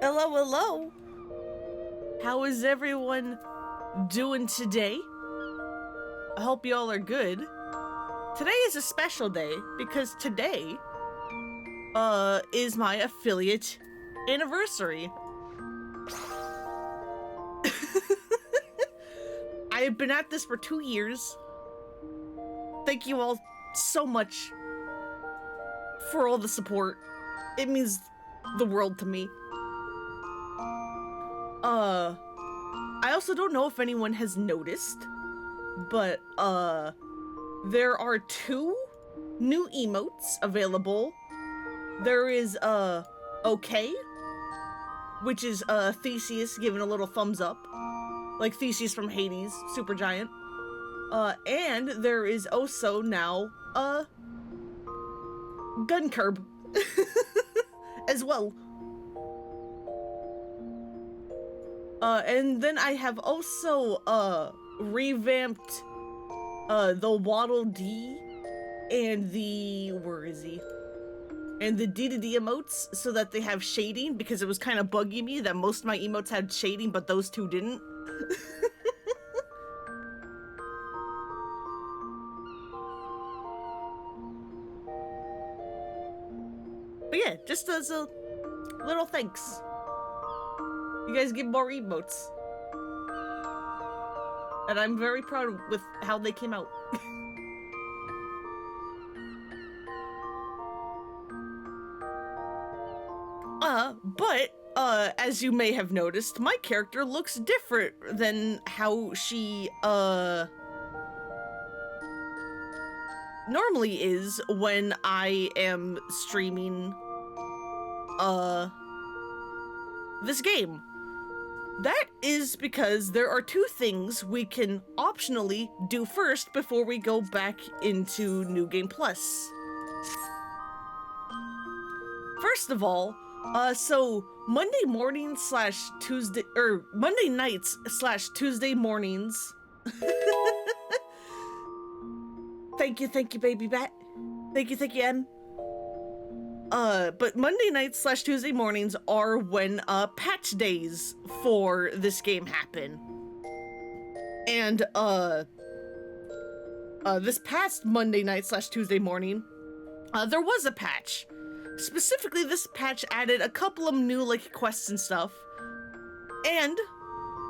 Hello, hello. How is everyone doing today? I hope y'all are good. Today is a special day because today is my affiliate anniversary. I have been at this for 2 years. Thank you all so much for all the support. It means the world to me. I also don't know if anyone has noticed, but there are 2 new emotes available. There is okay, which is Theseus giving a little thumbs up, like Theseus from Hades, super giant. And there is also now gun curb as well. And then I have also revamped the Waddle Dee and the and the D2D emotes so that they have shading, because it was kind of bugging me that most of my emotes had shading but those 2 didn't. But yeah, just as a little thanks. You guys give more emotes. And I'm very proud with how they came out. But as you may have noticed, my character looks different than how she, normally is when I am streaming, this game. That is because there are 2 things we can optionally do first before we go back into New Game Plus. First of all, so Monday mornings slash Tuesday, or Monday nights slash Tuesday mornings. Thank you, baby bat. Thank you, M. But Monday nights slash Tuesday mornings are when, patch days for this game happen. And, this past Monday night slash Tuesday morning, there was a patch. Specifically, this patch added a couple of new, like, quests and stuff. And,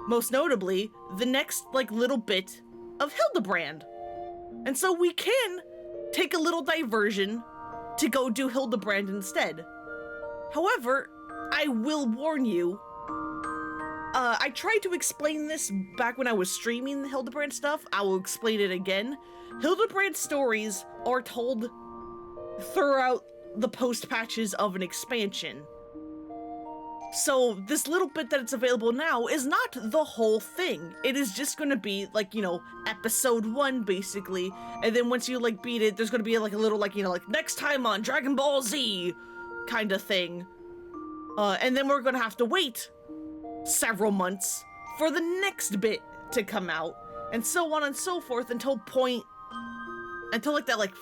most notably, the next, like, little bit of Hildibrand. And so we can take a little diversion to go do Hildibrand instead. However, I will warn you, I tried to explain this back when I was streaming the Hildibrand stuff. I will explain it again. Hildibrand stories are told throughout the post-patches of an expansion. So this little bit that it's available now is not the whole thing. It is just gonna be like, you know, episode 1 basically, and then once you like beat it, there's gonna be like a little, like, you know, like next time on Dragon Ball Z kind of thing. And then we're gonna have to wait several months for the next bit to come out, and so on and so forth until like that, like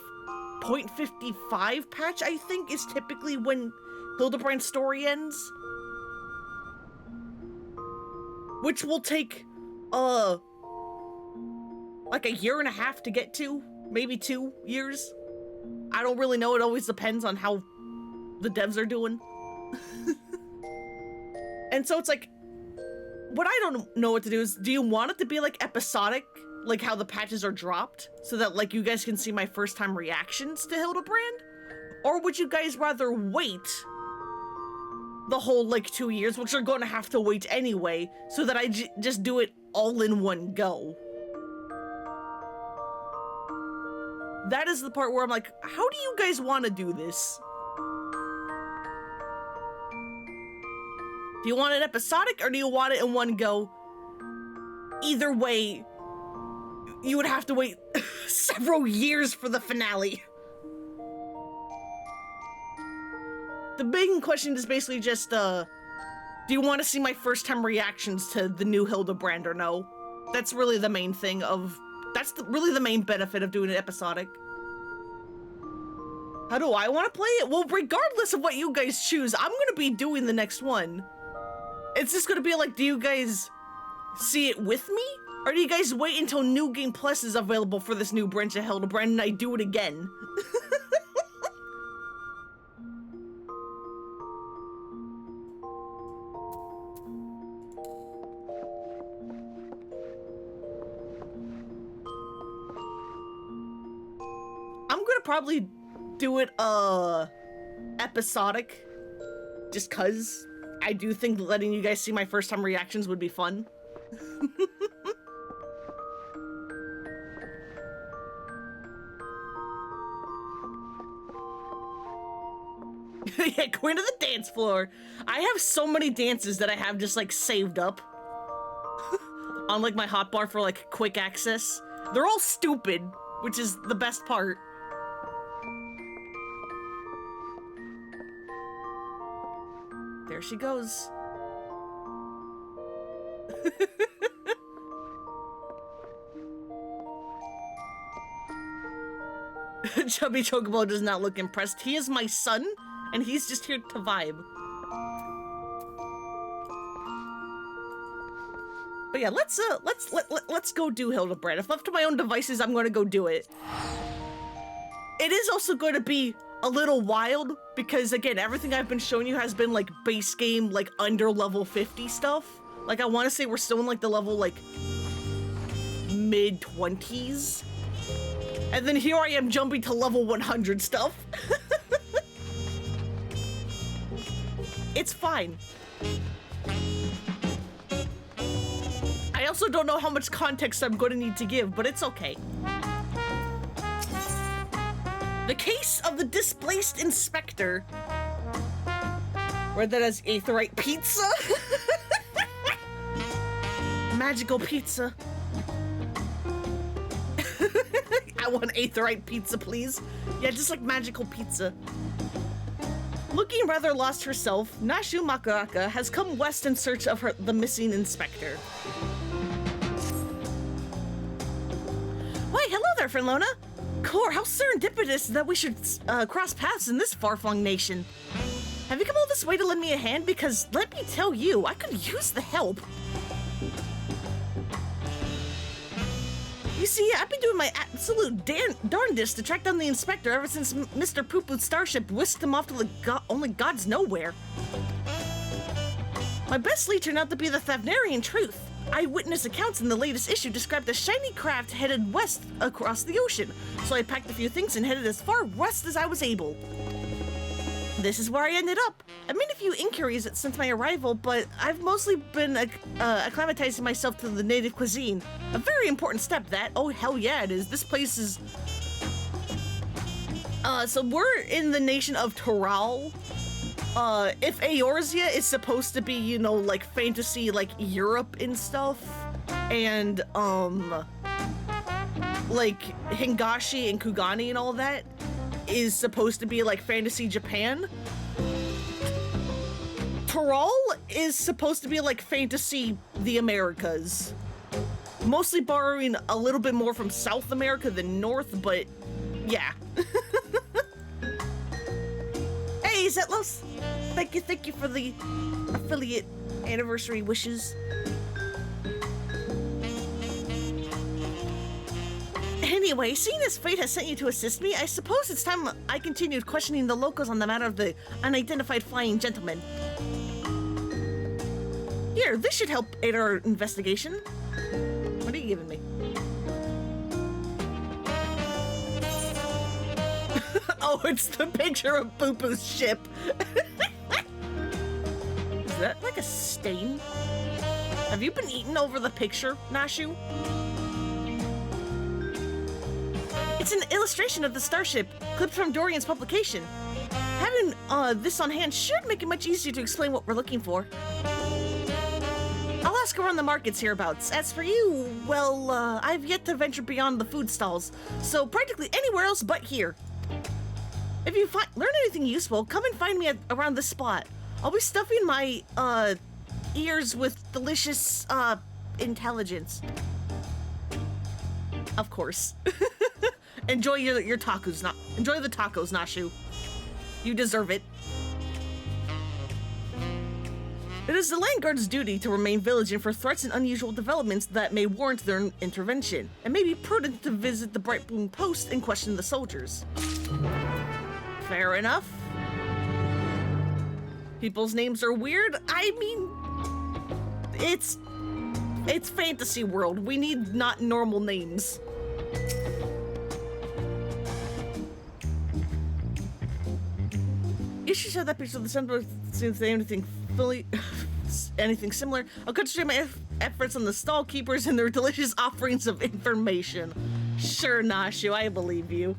0.55 patch, I think, is typically when Hildibrand's story ends. Which will take, like a year and a half to get to, maybe 2 years. I don't really know, it always depends on how the devs are doing. And so it's like, what I don't know what to do is, do you want it to be like episodic, like how the patches are dropped, so that like you guys can see my first time reactions to Hildibrand? Or would you guys rather wait the whole like 2 years, which are going to have to wait anyway, so that I just do it all in one go? That is the part where I'm like, how do you guys want to do this? Do you want it episodic, or do you want it in one go? Either way, you would have to wait several years for the finale. The big question is basically just, do you want to see my first time reactions to the new Hildibrand or no? That's really the main thing of, really the main benefit of doing it episodic. How do I want to play it? Well, regardless of what you guys choose, I'm gonna be doing the next one. It's just gonna be like, do you guys see it with me? Or do you guys wait until New Game Plus is available for this new branch of Hildibrand and I do it again? I'm gonna probably do it, episodic. Just cause I do think letting you guys see my first time reactions would be fun. Yeah, queen of the dance floor. I have so many dances that I have just like saved up on like my hotbar for like quick access. They're all stupid, which is the best part. There she goes. Chubby Chocobo does not look impressed. He is my son, and he's just here to vibe. But yeah, let's go do Hildibrand. If left to my own devices, I'm gonna go do it. It is also going to be a little wild because again, everything I've been showing you has been like base game, like under level 50 stuff. Like I want to say we're still in like the level like mid 20s. And then here I am jumping to level 100 stuff. It's fine. I also don't know how much context I'm going to need to give, but it's okay. The case of the displaced inspector. Read that as Aetherite pizza. Magical pizza. I want Aetherite pizza, please. Yeah, just like magical pizza. Looking rather lost herself, Nashu Makaraka has come west in search of the missing inspector. Why, hello there, friend Lona. Core, how serendipitous that we should cross paths in this far-flung nation. Have you come all this way to lend me a hand? Because let me tell you, I could use the help. You see, I've been doing my absolute darndest to track down the inspector ever since Mr. Poo-Poo's starship whisked him off to the only gods nowhere. My best lead turned out to be the Thavnarian truth. Eyewitness accounts in the latest issue described a shiny craft headed west across the ocean, so I packed a few things and headed as far west as I was able. This is where I ended up. I made a few inquiries since my arrival, but I've mostly been acclimatizing myself to the native cuisine. A very important step, that. Oh, hell yeah, it is. This place is... So we're in the nation of Toral. If Eorzea is supposed to be, you know, like fantasy, like Europe and stuff, and, like Hingashi and Kugani and all that is supposed to be like fantasy Japan, Toral is supposed to be like fantasy the Americas. Mostly borrowing a little bit more from South America than North, but yeah. Hey, Zetlos! Thank you for the affiliate anniversary wishes. Anyway, seeing as fate has sent you to assist me, I suppose it's time I continued questioning the locals on the matter of the unidentified flying gentleman. Here, this should help aid our investigation. What are you giving me? Oh, it's the picture of Poo-Poo's ship. Is that like a stain? Have you been eaten over the picture, Nashu? It's an illustration of the starship, clipped from Dorian's publication. Having this on hand should make it much easier to explain what we're looking for. I'll ask around the markets hereabouts. As for you, well, I've yet to venture beyond the food stalls, so practically anywhere else but here. If you learn anything useful, come and find me around this spot. I'll be stuffing my, ears with delicious, intelligence. Of course. Enjoy your tacos, enjoy the tacos, Nashu. You deserve it. It is the Land Guard's duty to remain vigilant for threats and unusual developments that may warrant their intervention. It may be prudent to visit the Bright Boom Post and question the soldiers. Fair enough. People's names are weird. I mean, it's fantasy world. We need not normal names. You should show that picture of the sun since they anything similar. I'll concentrate my efforts on the stall keepers and their delicious offerings of information. Sure, Nashu, I believe you.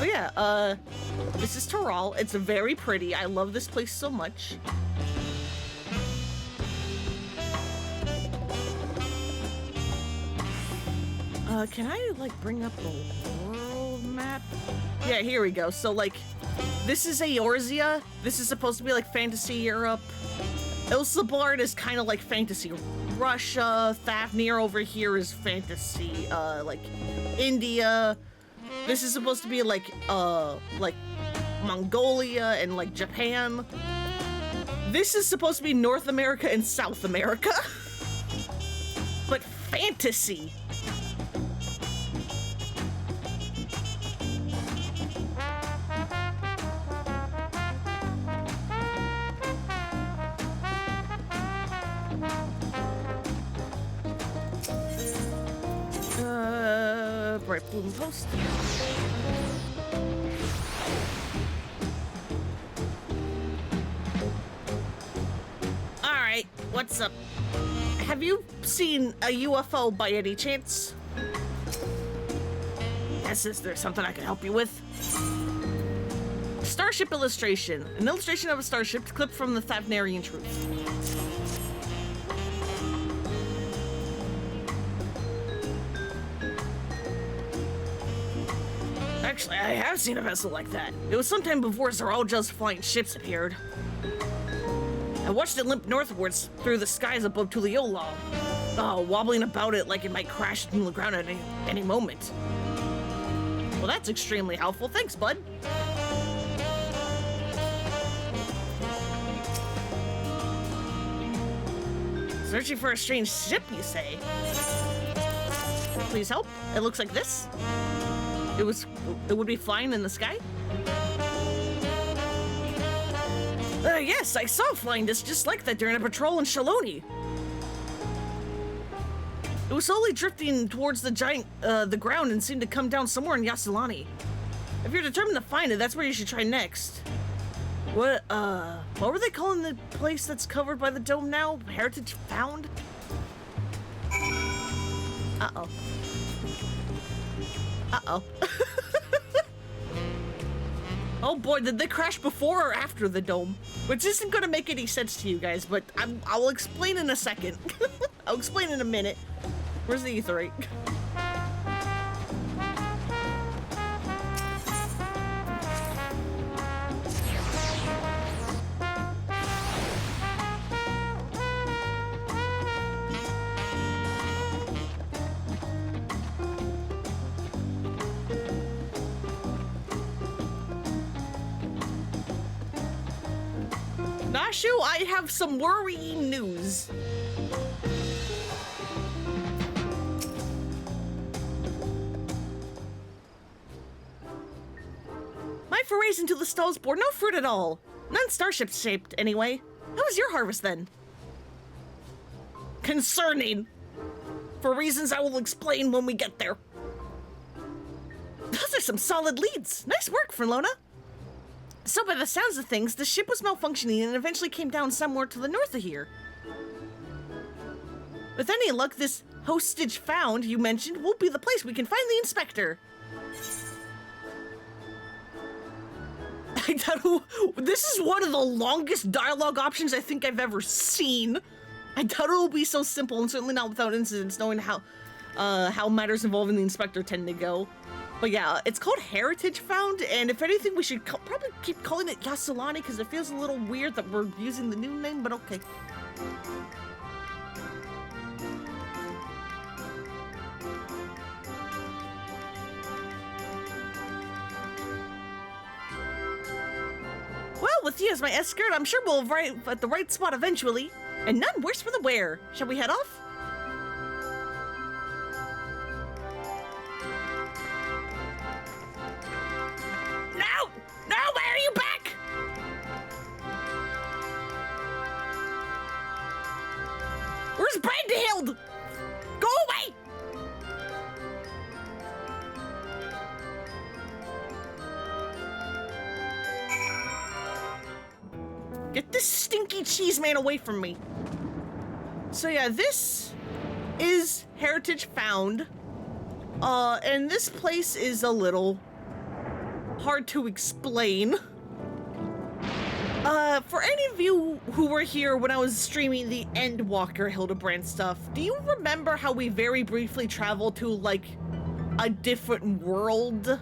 Oh yeah, this is Toral. It's very pretty. I love this place so much. Can I, like, bring up the world map? Yeah, here we go. So, like, this is Eorzea. This is supposed to be, like, fantasy Europe. Hildibrand is kind of like fantasy Russia. Fafnir over here is fantasy, like, India. This is supposed to be, like Mongolia and, like, Japan. This is supposed to be North America and South America. But fantasy. Bright Boom Post. Alright, what's up? Have you seen a UFO by any chance? Yes, is there something I can help you with? Starship illustration. An illustration of a starship clipped from the Thavnarian Truth. Actually, I have seen a vessel like that. It was sometime before Zaralja's flying ships appeared. I watched it limp northwards through the skies above Tuliola, wobbling about it like it might crash into the ground at any moment. Well, that's extremely helpful. Thanks, bud. Searching for a strange ship, you say? Please help. It looks like this. It would be flying in the sky? Yes, I saw a flying disc just like that during a patrol in Shaloni. It was slowly drifting towards the ground and seemed to come down somewhere in Yasilani. If you're determined to find it, that's where you should try next. What were they calling the place that's covered by the dome now? Heritage Found? Uh-oh. Uh-oh. Oh boy, did they crash before or after the dome? Which isn't gonna make any sense to you guys, but I'll explain in a second. I'll explain in a minute. Where's the etherite? Nashu, I have some worrying news. My forays into the stalls bore no fruit at all. None starship shaped, anyway. How was your harvest then? Concerning. For reasons I will explain when we get there. Those are some solid leads. Nice work, Frelona. So by the sounds of things, the ship was malfunctioning and eventually came down somewhere to the north of here. With any luck, this hostage found you mentioned will be the place we can find the inspector. This is one of the longest dialogue options I think I've ever seen. I doubt it will be so simple, and certainly not without incidents, knowing how matters involving the inspector tend to go. But yeah, it's called Heritage Found, and if anything, we should probably keep calling it Yasilani, because it feels a little weird that we're using the new name, but okay. Well, with you as my escort, I'm sure we'll arrive at the right spot eventually. And none worse for the wear. Shall we head off? No! No, why are you back? Where's Brandehild? Go away! Get this stinky cheese man away from me. So yeah, this is Heritage Found. And this place is a little hard to explain. For any of you who were here when I was streaming the Endwalker Hildibrand stuff, do you remember how we very briefly traveled to, like, a different world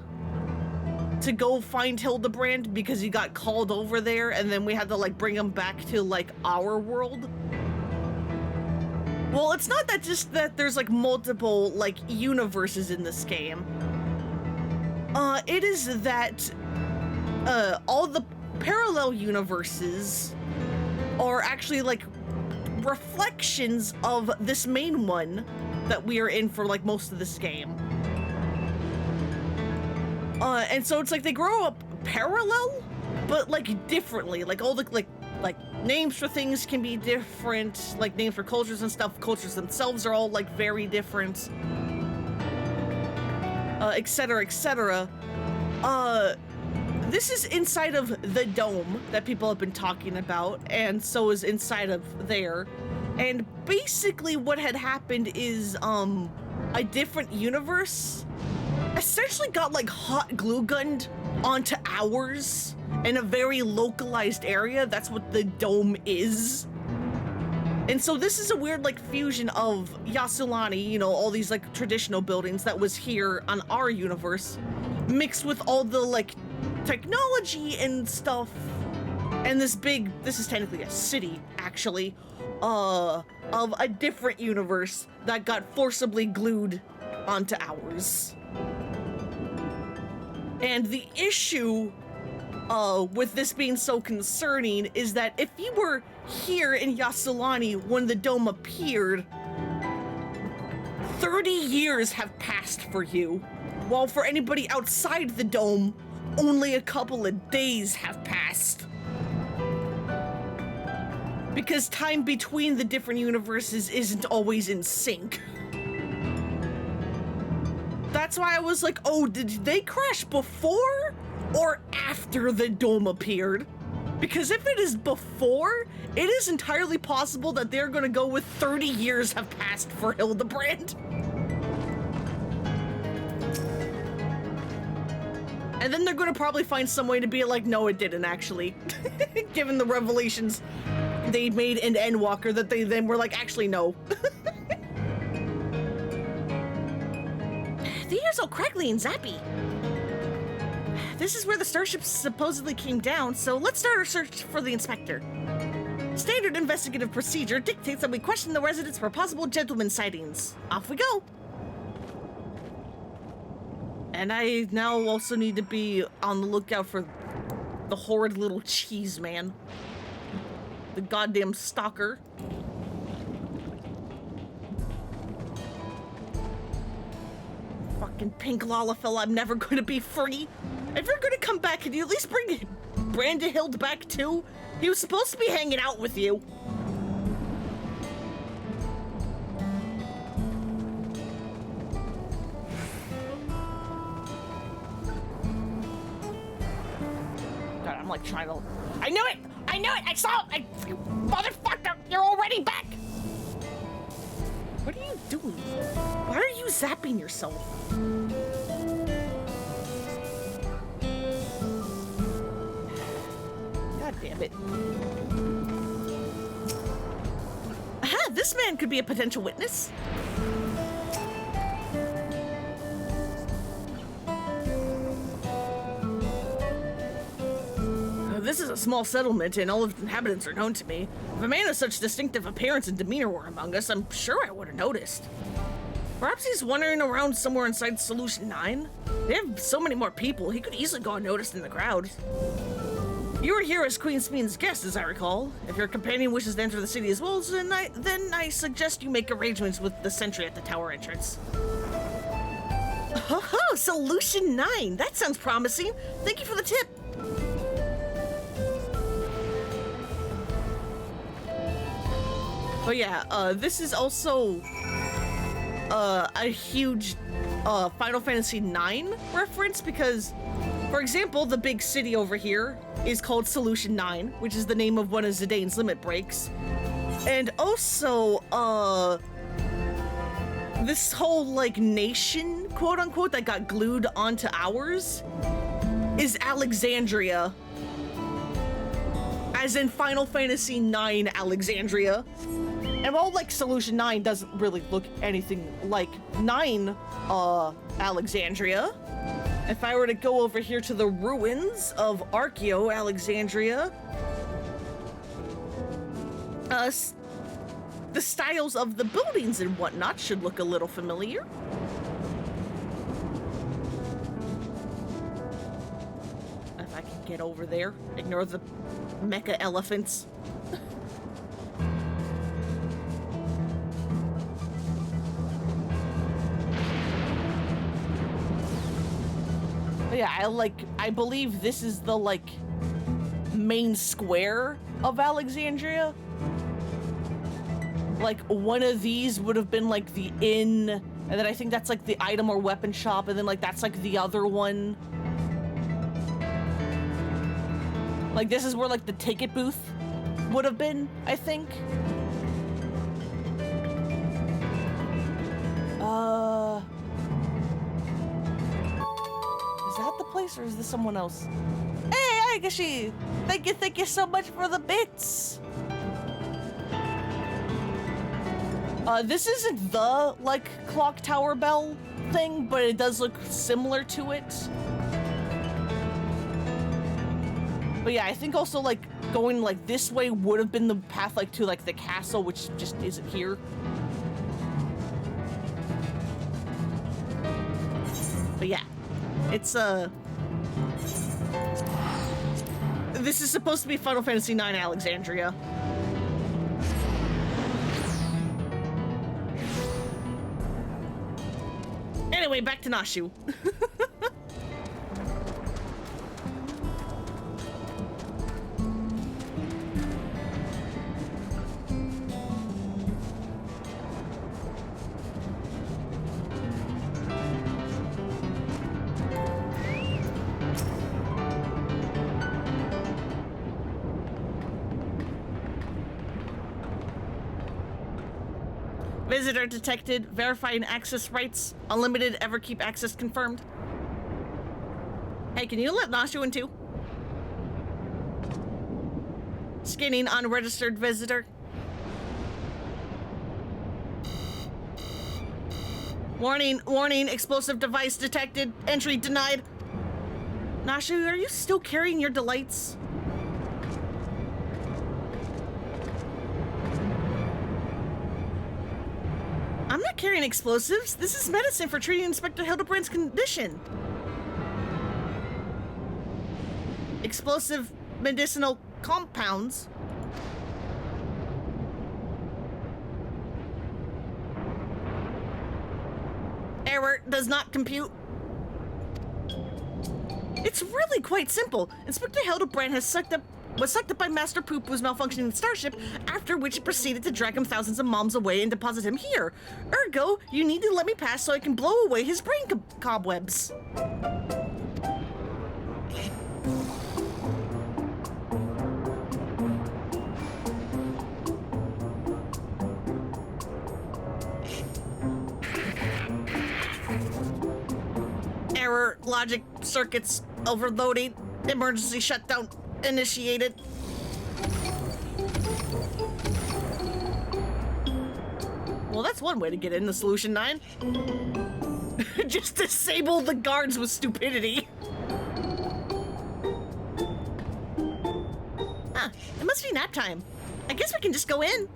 to go find Hildibrand because he got called over there and then we had to, like, bring him back to, like, our world? Well, it's not that just that there's, like, multiple, like, universes in this game. It is that, all the parallel universes are actually like reflections of this main one that we are in for like most of this game. And so it's like they grow up parallel, but like differently. Like all the like names for things can be different, like names for cultures and stuff. Cultures themselves are all like very different, etc., etc. This is inside of the dome that people have been talking about, and so is inside of there. And basically what had happened is, a different universe essentially got like hot glue gunned onto ours in a very localized area. That's what the dome is. And so this is a weird like fusion of Yassilani, you know, all these like traditional buildings that was here on our universe, mixed with all the like technology and stuff, and this is technically a city actually, of a different universe that got forcibly glued onto ours. And the issue with this being so concerning is that if you were here in Yassilani when the dome appeared, 30 years have passed for you, while for anybody outside the dome, only a couple of days have passed. Because time between the different universes isn't always in sync. That's why I was like, oh, did they crash before or after the dome appeared? Because if it is before, it is entirely possible that they're gonna go with 30 years have passed for Hildibrand. And then they're gonna probably find some way to be like, no, it didn't actually. Given the revelations they made in Endwalker that they then were like, actually, no. The air's all crackly and zappy. This is where the starship supposedly came down, so let's start our search for the inspector. Standard investigative procedure dictates that we question the residents for possible gentleman sightings. Off we go. And I now also need to be on the lookout for the horrid little cheese man. The goddamn stalker. Fucking pink Lalafell, I'm never gonna be free. If you're gonna come back, can you at least bring Brandehild back too? He was supposed to be hanging out with you. God, I'm like trying to... I knew it! I knew it! I saw it! Motherfucker, you're already back! What are you doing? Why are you zapping yourself? God damn it. Aha, this man could be a potential witness. This is a small settlement, and all of the inhabitants are known to me. If a man of such distinctive appearance and demeanor were among us, I'm sure I would have noticed. Perhaps he's wandering around somewhere inside Solution 9? They have so many more people, he could easily go unnoticed in the crowd. You are here as Queen Smeen's guest, as I recall. If your companion wishes to enter the city as well, then I suggest you make arrangements with the sentry at the tower entrance. Oh, Solution 9. That sounds promising. Thank you for the tip. But yeah, this is also a huge Final Fantasy IX reference because, for example, the big city over here is called Solution 9, which is the name of one of Zidane's limit breaks. And also, this whole, like, nation, quote-unquote, that got glued onto ours is Alexandria. As in Final Fantasy IX Alexandria. And while, like, Solution 9 doesn't really look anything like 9, Alexandria, if I were to go over here to the ruins of Archeo Alexandria, the styles of the buildings and whatnot should look a little familiar. If I can get over there, ignore the mecha elephants. Yeah, I believe this is the, like, main square of Alexandria. Like, one of these would have been, like, the inn, and then I think that's, like, the item or weapon shop, and then, like, that's, like, the other one. Like, this is where, like, the ticket booth would have been, I think. Is that the place, or is this someone else? Hey, Agashi! Thank you so much for the bits! This isn't the, like, clock tower bell thing, but it does look similar to it. But yeah, I think also, like, going, like, this way would have been the path, like, to, like, the castle, which just isn't here. But yeah, it's, this is supposed to be Final Fantasy IX Alexandria. Anyway, back to Nashu. Visitor detected. Verifying access rights. Unlimited Everkeep access confirmed. Hey, can you let Nashu in too? Scanning unregistered visitor. Warning, warning, explosive device detected. Entry denied. Nashu, are you still carrying your delights? I'm not carrying explosives. This is medicine for treating Inspector Hildibrand's condition. Explosive medicinal compounds. Error does not compute. It's really quite simple. Inspector Hildibrand was sucked up by Master Poo-Poo's malfunctioning starship, after which it proceeded to drag him thousands of miles away and deposit him here. Ergo, you need to let me pass so I can blow away his brain cobwebs. Error, logic circuits overloading, emergency shutdown initiated. Well, that's one way to get into Solution 9. Just disable the guards with stupidity. Huh, it must be nap time. I guess we can just go in.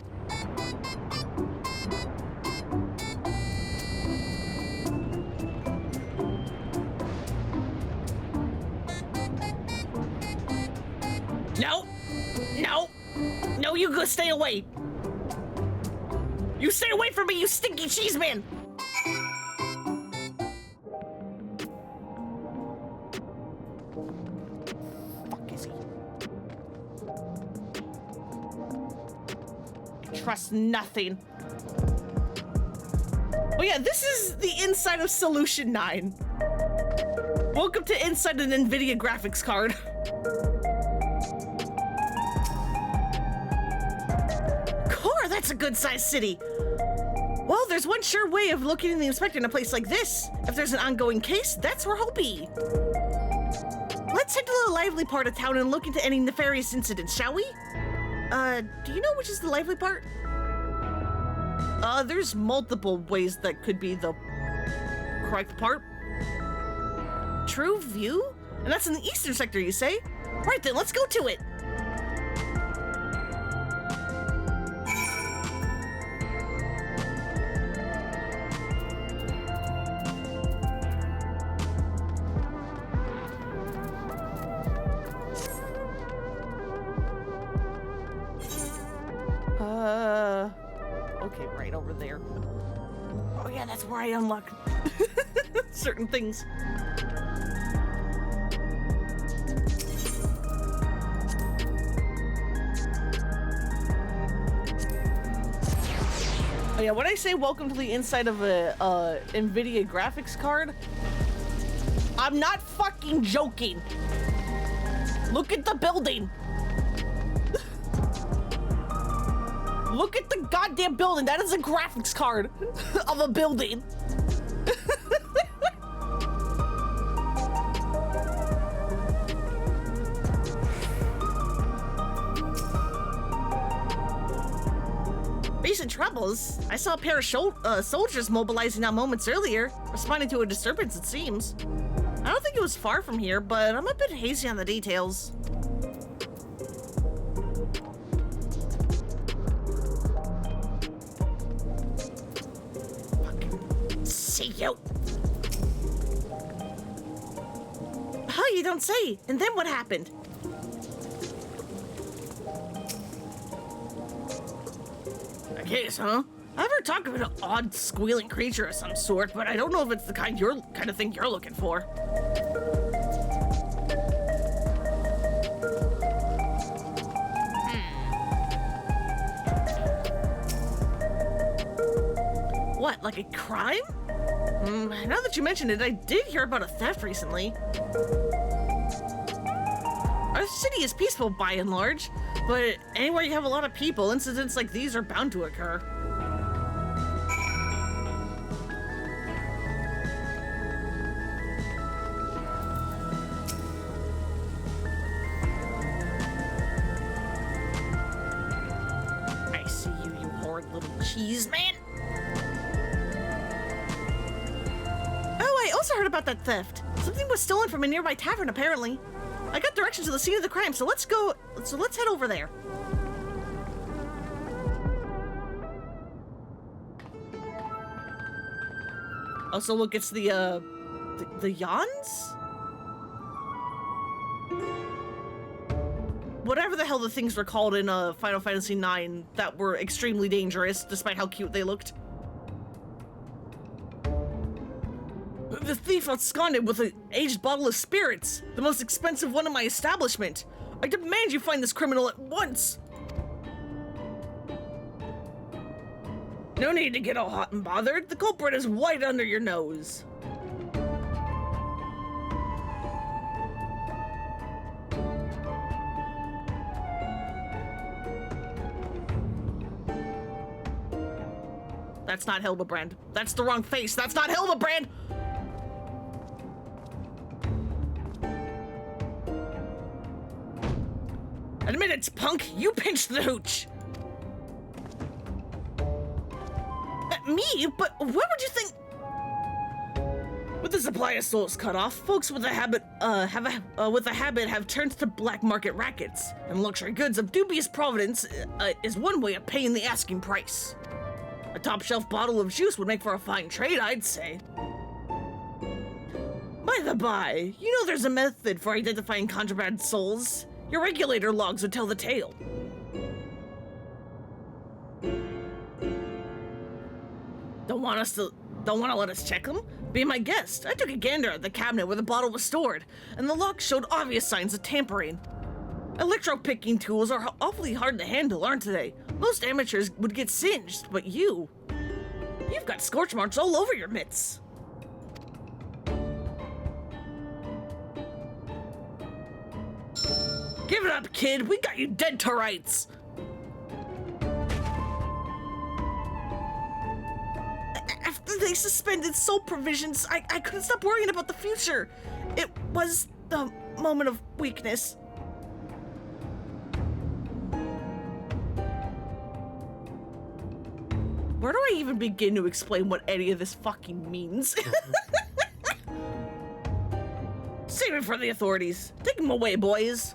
you go stay away. You stay away from me, you stinky cheese man. Fuck is he? I trust nothing. Oh yeah, this is the inside of Solution 9. Welcome to inside an NVIDIA graphics card. Core, that's a good-sized city. Well, there's one sure way of locating the inspector in a place like this. If there's an ongoing case, that's where he'll be. Let's head to the lively part of town and look into any nefarious incidents, shall we? Do you know which is the lively part? There's multiple ways that could be the correct part. True View? And that's in the eastern sector, you say? Right then, let's go to it. Okay, right over there. Oh yeah, that's where I unlock certain things. Oh yeah, when I say welcome to the inside of a NVIDIA graphics card, I'm not fucking joking. Look at the building. Look at the goddamn building. That is a graphics card of a building. Recent troubles? I saw a pair of soldiers mobilizing out moments earlier, responding to a disturbance, it seems. I don't think it was far from here, but I'm a bit hazy on the details. See you. Oh, you don't say. And then what happened? A case, huh? I've heard talk of an odd squealing creature of some sort, but I don't know if it's the kind of thing you're looking for. What, like a crime? Now that you mention it, I did hear about a theft recently. Our city is peaceful by and large, but anywhere you have a lot of people, incidents like these are bound to occur. I see you, you horrid little cheese man. I also heard about that theft. Something was stolen from a nearby tavern, apparently. I got directions to the scene of the crime, so let's head over there. Also, look, it's the Yawns? Whatever the hell the things were called in Final Fantasy IX that were extremely dangerous, despite how cute they looked. The thief absconded with an aged bottle of spirits, the most expensive one in my establishment. I demand you find this criminal at once. No need to get all hot and bothered. The culprit is right under your nose. That's not Hildibrand. That's the wrong face. That's not Hildibrand! Admit it, punk! You pinched the hooch! Me? But where would you think... With the supply of souls cut off, folks with a habit have turned to black market rackets, and luxury goods of dubious provenance is one way of paying the asking price. A top-shelf bottle of juice would make for a fine trade, I'd say. By the by, you know there's a method for identifying contraband souls. Your regulator logs would tell the tale. Don't want to let us check them? Be my guest. I took a gander at the cabinet where the bottle was stored, and the lock showed obvious signs of tampering. Electro-picking tools are awfully hard to handle, aren't they? Most amateurs would get singed, but you've got scorch marks all over your mitts. Give it up, kid. We got you dead to rights. After they suspended soul provisions, I couldn't stop worrying about the future. It was the moment of weakness. Where do I even begin to explain what any of this fucking means? Save it for the authorities. Take them away, boys.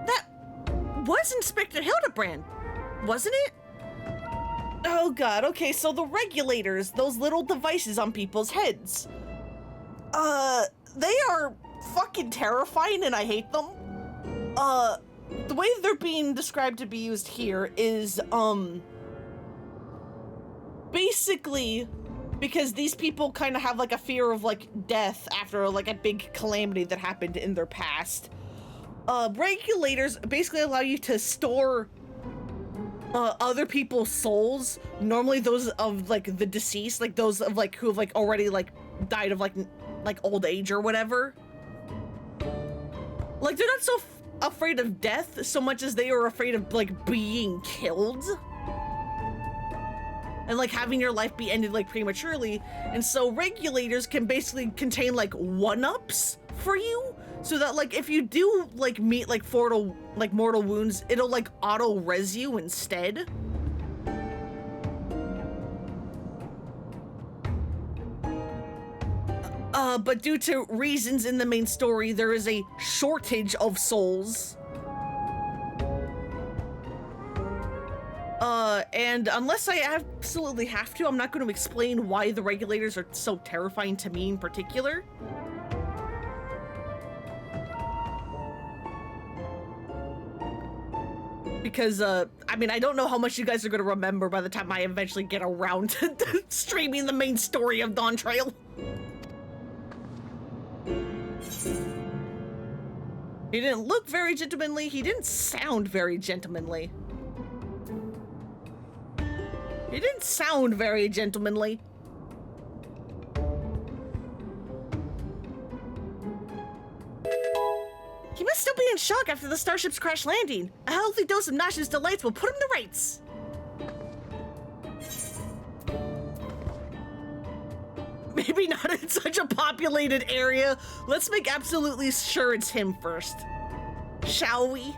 That was Inspector Hildibrand, wasn't it? Oh god, okay, so the regulators, those little devices on people's heads. They are fucking terrifying and I hate them. The way they're being described to be used here is, basically because these people kind of have like a fear of like death after like a big calamity that happened in their past. Regulators basically allow you to store other people's souls, normally those of like the deceased, like those of like who have like already like died of like old age or whatever. Like they're not so afraid of death so much as they are afraid of like being killed and like having your life be ended like prematurely. And so regulators can basically contain like one-ups for you, so that like if you do like meet like mortal wounds, it'll like auto-res you instead. But due to reasons in the main story, there is a shortage of souls. And unless I absolutely have to, I'm not going to explain why the regulators are so terrifying to me in particular. Because, I mean, I don't know how much you guys are going to remember by the time I eventually get around to streaming the main story of Dawntrail. He didn't look very gentlemanly. He didn't sound very gentlemanly. He didn't sound very gentlemanly. He must still be in shock after the starship's crash landing. A healthy dose of nauseous delights will put him to rights. Maybe not in such a populated area. Let's make absolutely sure it's him first. Shall we?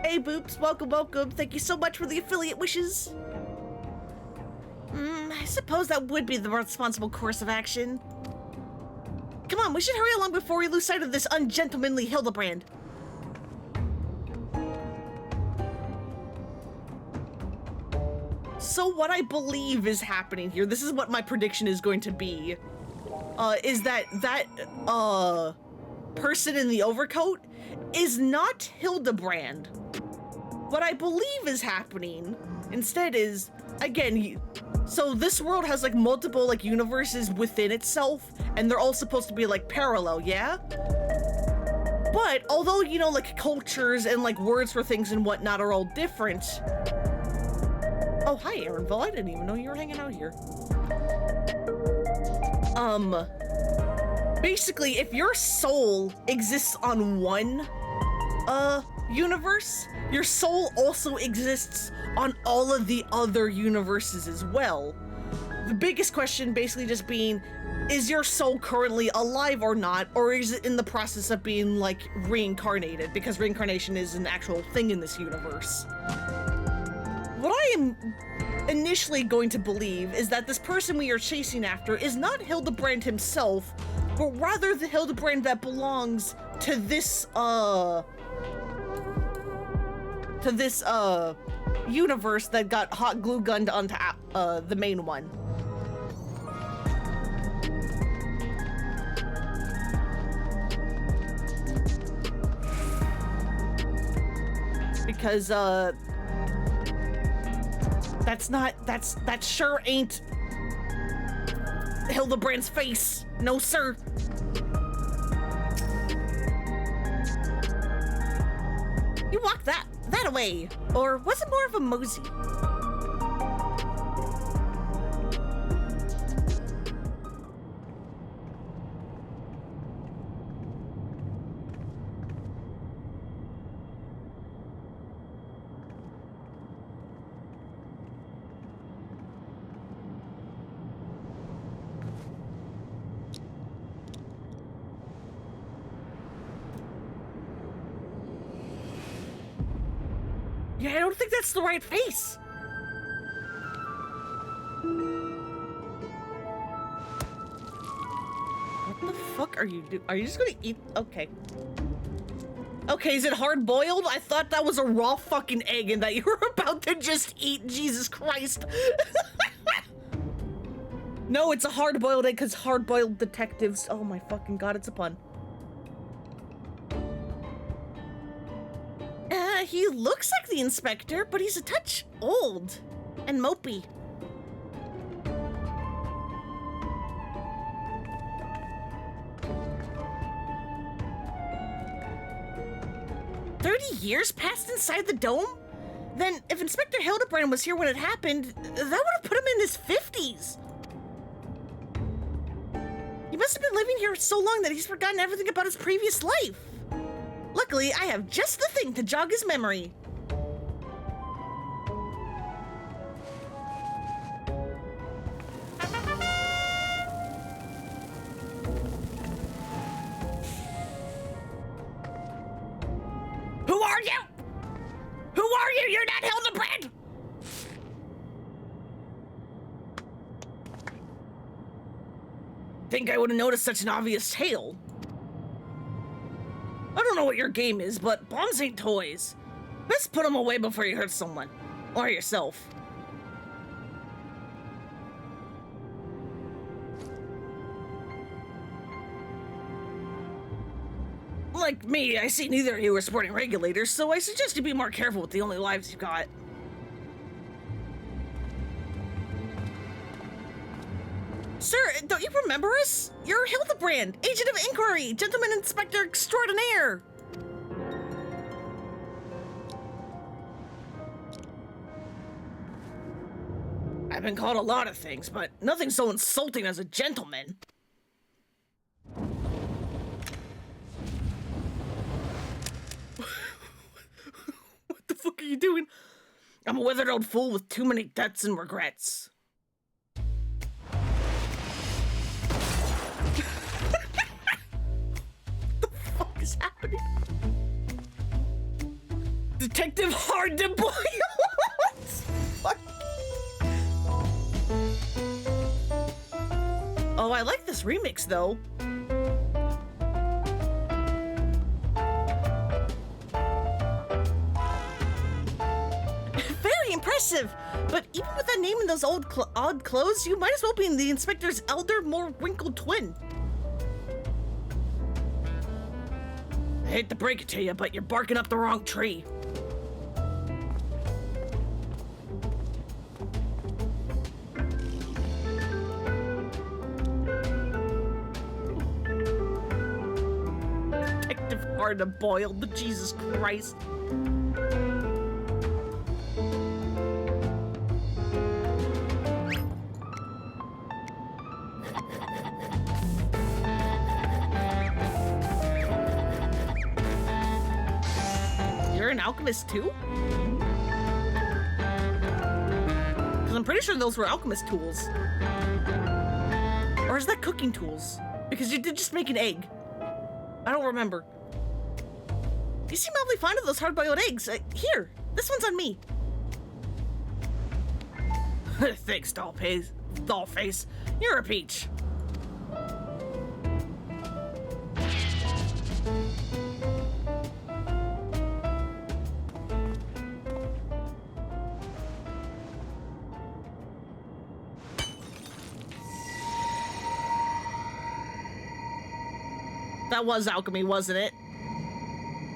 Hey, Boops, welcome, welcome. Thank you so much for the affiliate wishes. I suppose that would be the responsible course of action. Come on, we should hurry along before we lose sight of this ungentlemanly Hildibrand. So what I believe is happening here, this is what my prediction is going to be, is that person in the overcoat is not Hildibrand. What I believe is happening instead is, again, so this world has like multiple like universes within itself, and they're all supposed to be like parallel, yeah? But although, you know, like cultures and like words for things and whatnot are all different. Oh, hi, Aaronville. I didn't even know you were hanging out here. Basically, if your soul exists on one, universe, your soul also exists on all of the other universes as well. The biggest question basically just being, is your soul currently alive or not, or is it in the process of being, like, reincarnated? Because reincarnation is an actual thing in this universe. What I am initially going to believe is that this person we are chasing after is not Hildibrand himself, but rather the Hildibrand that belongs to this universe that got hot glue gunned onto the main one. because, that sure ain't Hildibrand's face. No, sir. You walk that away. Or was it more of a mosey? Yeah, I don't think that's the right face. What the fuck are you doing? Are you just gonna eat? Okay. Okay, is it hard boiled? I thought that was a raw fucking egg and that you were about to just eat. Jesus Christ. No, it's a hard boiled egg because hard boiled detectives. Oh my fucking god, it's a pun. He looks like the inspector, but he's a touch old and mopey. $30 passed inside the dome? Then, if Inspector Hildibrand was here when it happened, that would have put him in his 50s. He must have been living here so long that he's forgotten everything about his previous life. Luckily, I have just the thing to jog his memory. Who are you? Who are you? You're not Hildibrand! Think I would have noticed such an obvious tail. I don't know what your game is, but bombs ain't toys. Best put them away before you hurt someone. Or yourself. Like me, I see neither of you are sporting regulators, so I suggest you be more careful with the only lives you got. Sir, don't you remember us? You're Hildibrand, Agent of Inquiry, Gentleman Inspector Extraordinaire. I've been called a lot of things, but nothing so insulting as a gentleman. What the fuck are you doing? I'm a weathered old fool with too many debts and regrets. Is happening? Detective Hard to Boil. What? Oh, I like this remix though. Very impressive. But even with that name and those odd clothes, you might as well be the inspector's elder, more wrinkled twin. I hate to break it to you, but you're barking up the wrong tree. Detective Hard to Boil, Jesus Christ. An alchemist too? Because I'm pretty sure those were alchemist tools. Or is that cooking tools? Because you did just make an egg. I don't remember. You seem awfully fond of those hard-boiled eggs. Here, this one's on me. Thanks, Dollface. You're a peach. That was alchemy, wasn't it?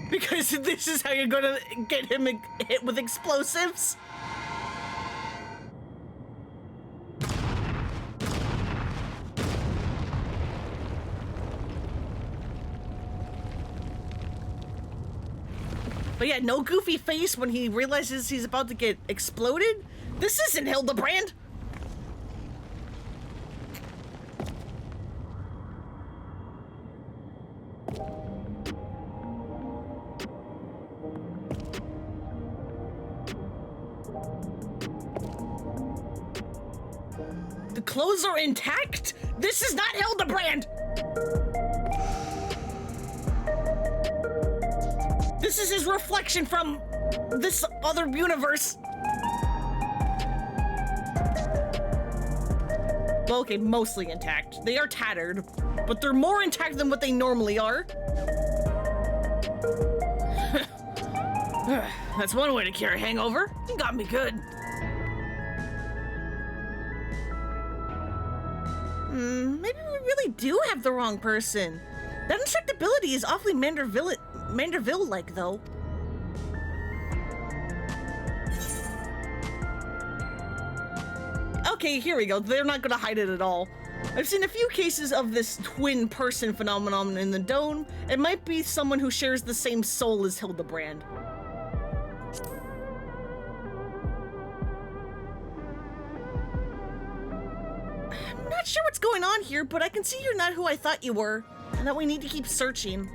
Because this is how you're gonna get him hit with explosives. But yeah, no goofy face when he realizes he's about to get exploded. This isn't Hildibrand. The clothes are intact? This is not Hildibrand! This is his reflection from this other universe. Well, okay, mostly intact. They are tattered, but they're more intact than what they normally are. That's one way to cure a hangover. You got me good. Maybe we really do have the wrong person. That indestructibility is awfully Manderville-like, though. Okay, here we go. They're not gonna hide it at all. I've seen a few cases of this twin person phenomenon in the dome. It might be someone who shares the same soul as Hildibrand. I'm not sure what's going on here, but I can see you're not who I thought you were, and that we need to keep searching.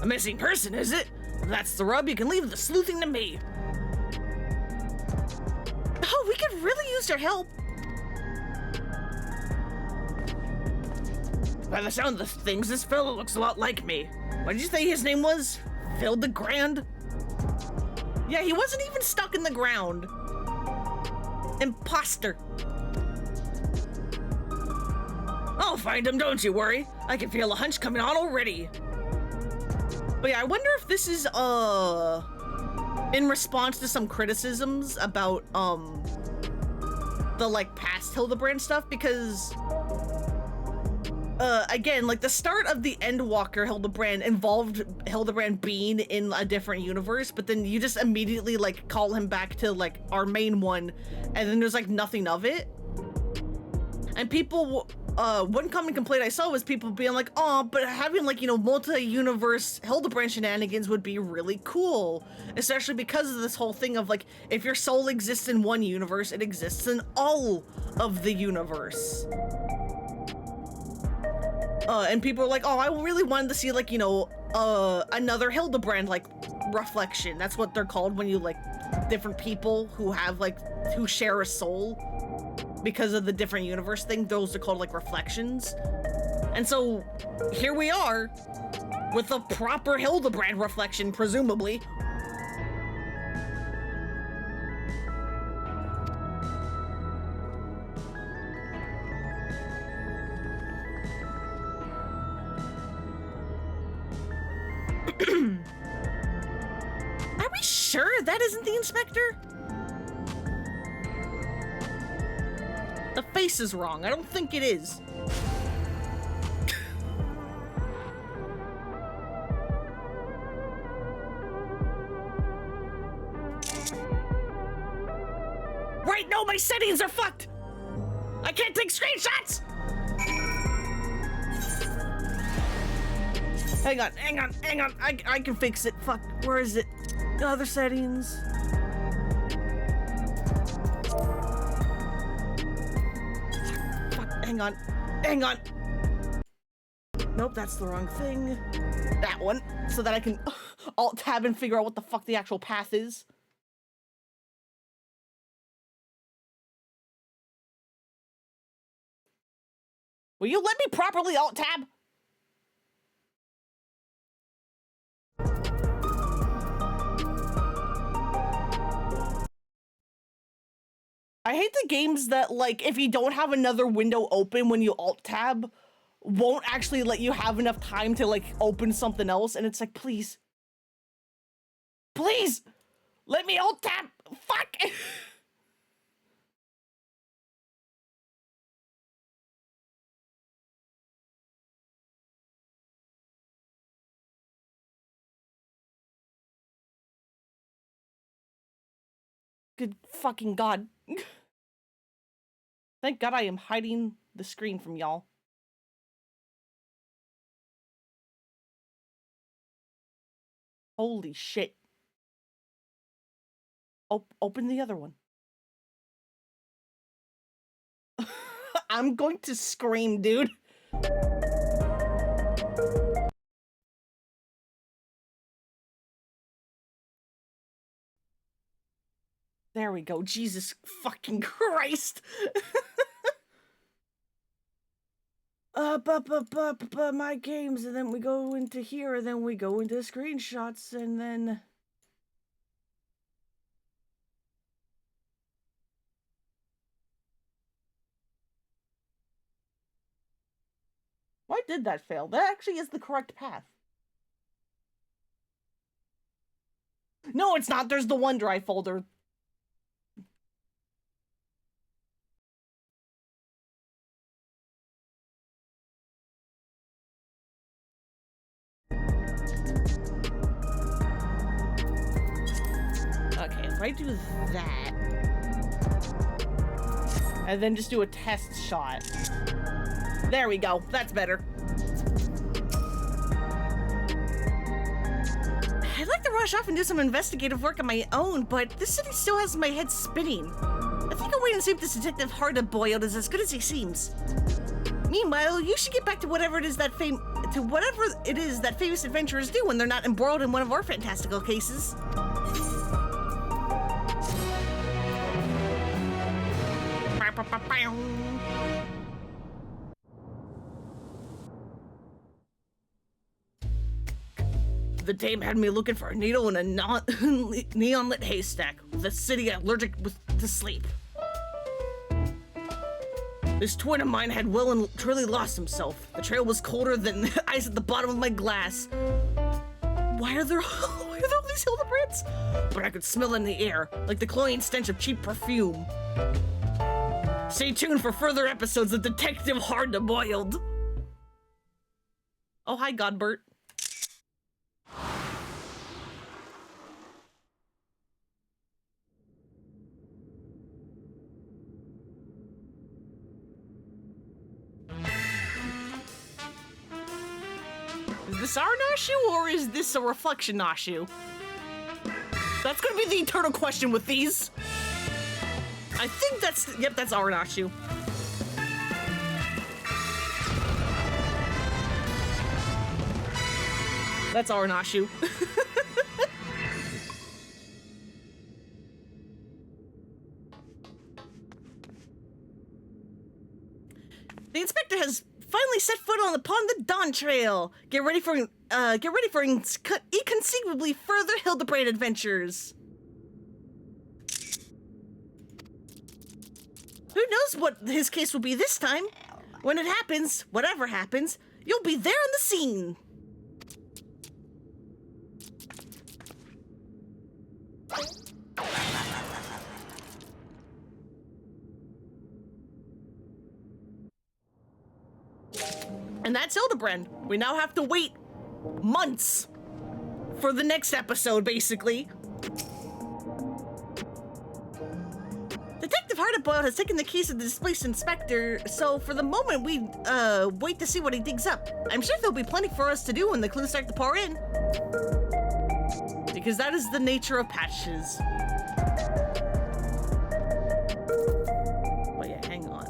A missing person, is it? If that's the rub, you can leave the sleuthing to me. Oh, we could really use your help. By the sound of things, this fellow looks a lot like me. What did you say his name was? Hildibrand? Yeah, he wasn't even stuck in the ground. Imposter. I'll find him, don't you worry. I can feel a hunch coming on already. But yeah, I wonder if this is, in response to some criticisms about, the, like, past Hildibrand stuff, because, again, like, the start of the Endwalker Hildibrand involved Hildibrand being in a different universe, but then you just immediately, like, call him back to, like, our main one, and then there's, like, nothing of it. And people, one common complaint I saw was people being like, oh, but having, like, you know, multi-universe Hildibrand shenanigans would be really cool. Especially because of this whole thing of, like, if your soul exists in one universe, it exists in all of the universe. And people are like, oh, I really wanted to see, like, you know, another Hildibrand, like, reflection. That's what they're called when you, like, different people who have, like, who share a soul. Because of the different universe thing, those are called, like, reflections. And so, here we are, with a proper Hildibrand reflection, presumably. Are we sure that isn't the inspector? The face is wrong. I don't think it is. Right, no, my settings are fucked! I can't take screenshots! Hang on. I can fix it. Fuck, where is it? Other settings. Hang on. Nope, that's the wrong thing. That one, so that I can Alt-tab and figure out what the fuck the actual path is. Will you let me properly Alt-tab? I hate the games that, like, if you don't have another window open when you Alt-tab, won't actually let you have enough time to, like, open something else, and it's like, please. Please! Let me Alt-tab! Fuck! Good fucking God. Thank God I am hiding the screen from y'all. Holy shit. Open the other one. I'm going to scream, dude. There we go. Jesus fucking Christ. My games, and then we go into here, and then we go into screenshots, and then... Why did that fail? That actually is the correct path. No, it's not. There's the OneDrive folder. Okay, if I do that... and then just do a test shot. There we go. That's better. I'd like to rush off and do some investigative work on my own, but this city still has my head spinning. I think I'll wait and see if this detective hard-boiled is as good as he seems. Meanwhile, you should get back to whatever it is that famous adventurers do when they're not embroiled in one of our fantastical cases. The dame had me looking for a needle in a neon-lit haystack, with a city allergic to sleep. This twin of mine had well and truly lost himself. The trail was colder than ice at the bottom of my glass. Why are there all these Hildibrands? But I could smell in the air, like the cloying stench of cheap perfume. Stay tuned for further episodes of Detective Hard-Boiled. Oh, hi, Godbert. Is this our Nashu, or is this a reflection Nashu? That's gonna be the eternal question with these. I think that's, yep, that's our Nashu. That's our Nashu. The inspector has finally set foot upon the Dawntrail. Get ready for inconceivably further Hildibrand adventures. Who knows what his case will be this time? When it happens, whatever happens, you'll be there on the scene. And that's Hildibrand. We now have to wait months for the next episode, basically. Detective Hard-Boiled has taken the keys of the displaced inspector, so for the moment we wait to see what he digs up. I'm sure there'll be plenty for us to do when the clues start to pour in. Because that is the nature of patches. But yeah, hang on.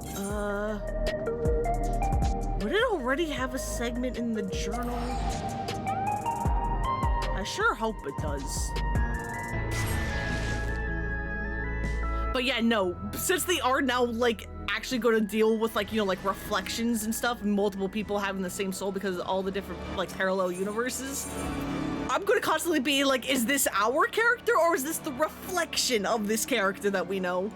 Would it already have a segment in the journal? I sure hope it does. But yeah, no, since they are now, like, actually going to deal with, like, you know, like, reflections and stuff, and multiple people having the same soul because of all the different, like, parallel universes, I'm going to constantly be like, is this our character, or is this the reflection of this character that we know?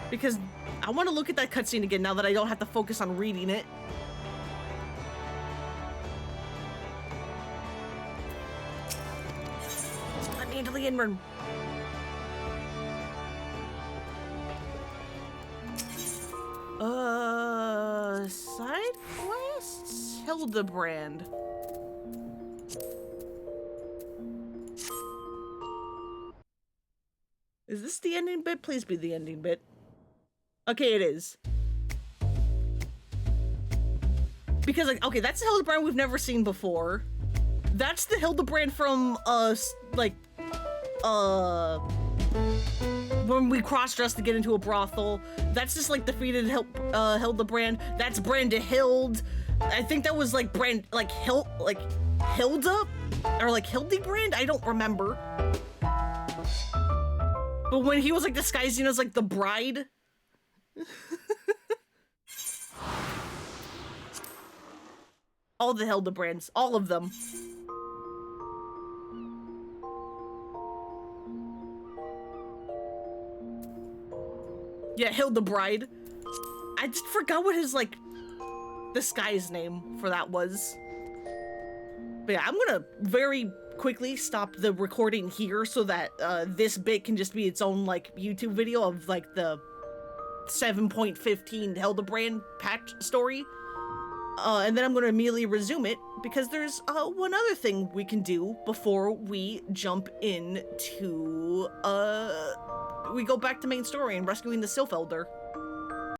Because I want to look at that cutscene again now that I don't have to focus on reading it. Let me into the inn room. Side quests? Hildibrand. Is this the ending bit? Please be the ending bit. Okay, it is. Because, like, okay, that's the Hildibrand we've never seen before. That's the Hildibrand from, when we cross-dressed to get into a brothel. That's just, like, defeated Hildibrand. That's Branda Hild. I think that was, like, Hilda? Or, like, Hildibrand? I don't remember. But when he was, like, disguising as, like, the bride... All the Hildibrands. All of them. Yeah, Hildibrand. I just forgot what his, like, disguise name for that was. But yeah, I'm gonna very quickly stop the recording here so that this bit can just be its own, like, YouTube video of, like, the 7.15 Hildibrand patch story. And then I'm gonna immediately resume it because there's one other thing we can do before we jump into we go back to main story and rescuing the Sylph Elder.